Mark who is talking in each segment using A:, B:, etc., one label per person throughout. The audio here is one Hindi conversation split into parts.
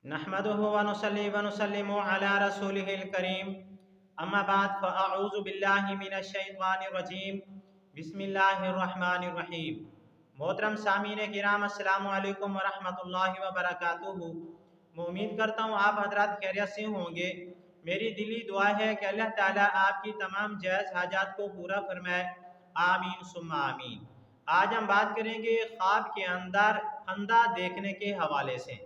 A: नहमदुहु व नुसल्ली व नुसल्लिमु अला रसूलिहिल करीम। अम्मा बाद फ़अऊज़ु बिल्लाहि मिनश शैतानिर रजीम। बिस्मिल्लाहिर रहमानिर रहीम। मोहतरम सामीन किराम, अस्सलामु अलैकुम व रहमतुल्लाहि व बरकातुहू। मैं उम्मीद करता हूँ आप हजरात खैरियत से होंगे। मेरी दिली दुआ है कि अल्लाह ताला आपकी तमाम जायज़ हाजात को पूरा फरमाए। आमीन सुम्मा आमीन। आज हम बात करेंगे ख्वाब के अंदर फंदा देखने के हवाले से।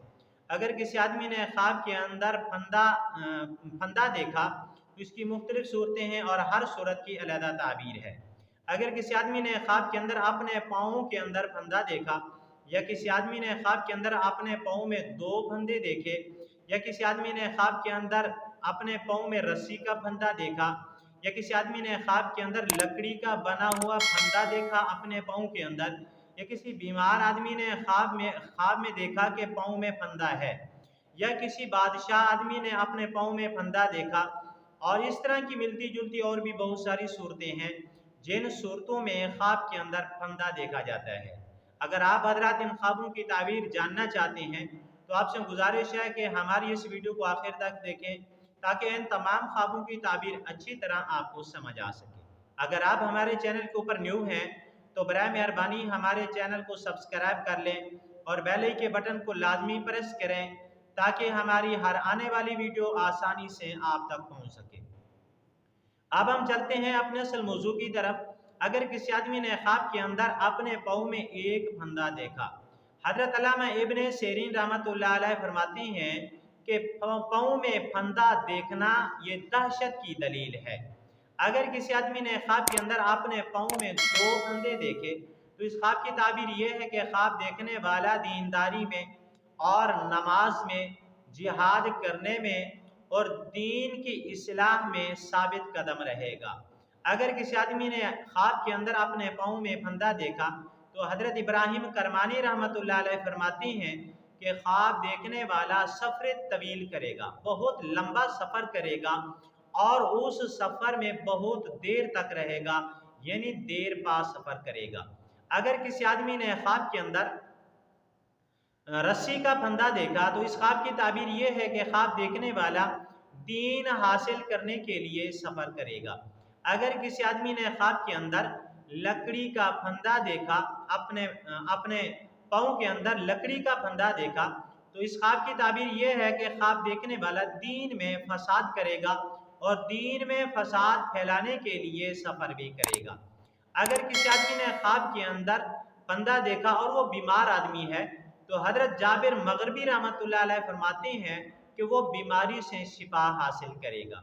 A: अगर किसी आदमी ने ख्वाब के अंदर फंदा देखा तो इसकी मुख्तलिफ सूरतें हैं और हर सूरत की अलग ताबीर है। अगर किसी आदमी ने ख्वाब के अंदर अपने पाँव के अंदर फंदा देखा, या किसी आदमी ने ख्वाब के अंदर अपने पाँव में दो फंदे देखे, या किसी आदमी ने ख्वाब के अंदर अपने पाँव में रस्सी का फंदा देखा, या किसी आदमी ने ख्वाब के अंदर लकड़ी का बना हुआ फंदा देखा अपने पाँव के अंदर, या किसी बीमार आदमी ने ख्वाब में देखा कि पाँव में फंदा है, या किसी बादशाह आदमी ने अपने पाँव में फंदा देखा। और इस तरह की मिलती जुलती और भी बहुत सारी सूरतें हैं जिन सूरतों में ख्वाब के अंदर फंदा देखा जाता है। अगर आप हजरात इन ख्वाबों की ताबीर जानना चाहते हैं तो आपसे गुजारिश है कि हमारी इस वीडियो को आखिर तक देखें, ताकि इन तमाम ख्वाबों की ताबीर अच्छी तरह आपको समझ आ सके। अगर आप हमारे चैनल के ऊपर न्यू हैं तो बराए मेहरबानी हमारे चैनल को सब्सक्राइब कर लें और बेल के बटन को लाजमी प्रेस करें, ताकि हमारी हर आने वाली वीडियो आसानी से आप तक पहुंच सके। अब हम चलते हैं अपने असल मौजू की तरफ। अगर किसी आदमी ने ख्वाब के अंदर अपने पाँव में एक फंदा देखा, हजरत अल्लामा इब्ने सीरीन रहमतुल्लाह अलैह फरमाते हैं कि पाँव में फंदा देखना ये दहशत की दलील है। अगर किसी आदमी ने ख्वाब के अंदर अपने पाँव में दो फंदे देखे तो इस ख्वाब की ताबीर यह है कि ख्वाब देखने वाला दीनदारी में और नमाज में, जिहाद करने में और दीन की इस्लाह में साबित कदम रहेगा। अगर किसी आदमी ने ख्वाब के अंदर अपने पाँव में फंदा देखा तो हजरत इब्राहिम करमानी रहमतुल्लाह अलैह फरमाते हैं कि ख्वाब देखने वाला सफ़र तवील करेगा, बहुत लंबा सफ़र करेगा और उस सफ़र में बहुत देर तक रहेगा, यानी देर पा सफ़र करेगा। अगर किसी आदमी ने ख्वाब के अंदर रस्सी का फंदा देखा तो इस ख्वाब की ताबीर ये है कि ख्वाब देखने वाला दीन हासिल करने के लिए सफ़र करेगा। अगर किसी आदमी ने ख्वाब के अंदर लकड़ी का फंदा देखा, अपने पाँव के अंदर लकड़ी का फंदा देखा, तो इस ख्वाब की ताबीर ये है कि ख्वाब देखने वाला दीन में फसाद करेगा और दीन में फसाद फैलाने के लिए सफ़र भी करेगा। अगर किसी आदमी ने ख्वाब के अंदर फंदा देखा और वो बीमार आदमी है तो हजरत जाबिर मगरबी रहमतुल्लाह अलैह फरमाते हैं कि वो बीमारी से शिफा हासिल करेगा।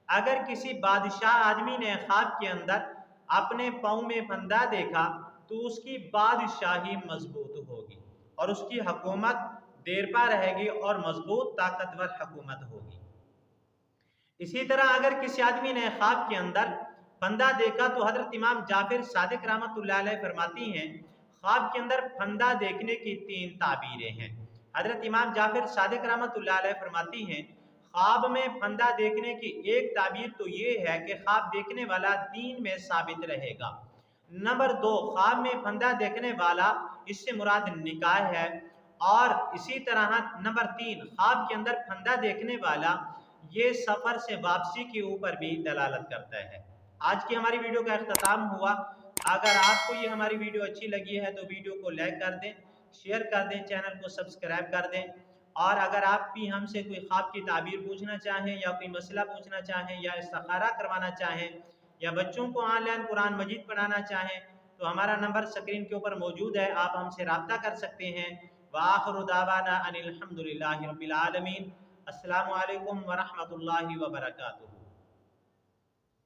A: अगर किसी बादशाह आदमी ने ख्वाब के अंदर अपने पाँव में फंदा देखा तो उसकी बादशाही मजबूत होगी और उसकी हुकूमत देरपा रहेगी और मजबूत ताकतवर हुकूमत होगी। इसी तरह अगर किसी आदमी ने ख्वाब के अंदर फंदा देखा तो हजरत इमाम जाफिर सादिक रहमतुल्लाह अलैह फरमाती हैं ख्वाब के अंदर फंदा देखने की तीन ताबीरें हैं। हजरत इमाम जाफिर सादिक रहमतुल्लाह अलैह फरमाती हैं ख्वाब में फंदा देखने की एक ताबीर तो ये है कि ख्वाब देखने वाला दीन में साबित रहेगा। नंबर दो, ख्वाब में फंदा देखने वाला इससे मुराद निकाह है। और इसी तरह नंबर तीन, ख्वाब के अंदर फंदा देखने वाला ये सफ़र से वापसी के ऊपर भी दलालत करता है। आज की हमारी वीडियो का अख्ताम हुआ। अगर आपको ये हमारी वीडियो अच्छी लगी है तो वीडियो को लाइक कर दें, शेयर कर दें, चैनल को सब्सक्राइब कर दें। और अगर आप भी हमसे कोई ख्वाब की ताबीर पूछना चाहें या कोई मसला पूछना चाहें या इस्तिखारा करवाना चाहें या बच्चों को ऑनलाइन कुरान मजीद पढ़ाना चाहें तो हमारा नंबर स्क्रीन के ऊपर मौजूद है, आप हमसे रब्ता कर सकते हैं। व आखिरु दावाना अनिल हम्दुलिल्लाहि रब्बिल आलमीन। अस्सलामु अलैकुम व रहमतुल्लाहि व बरकातुहू।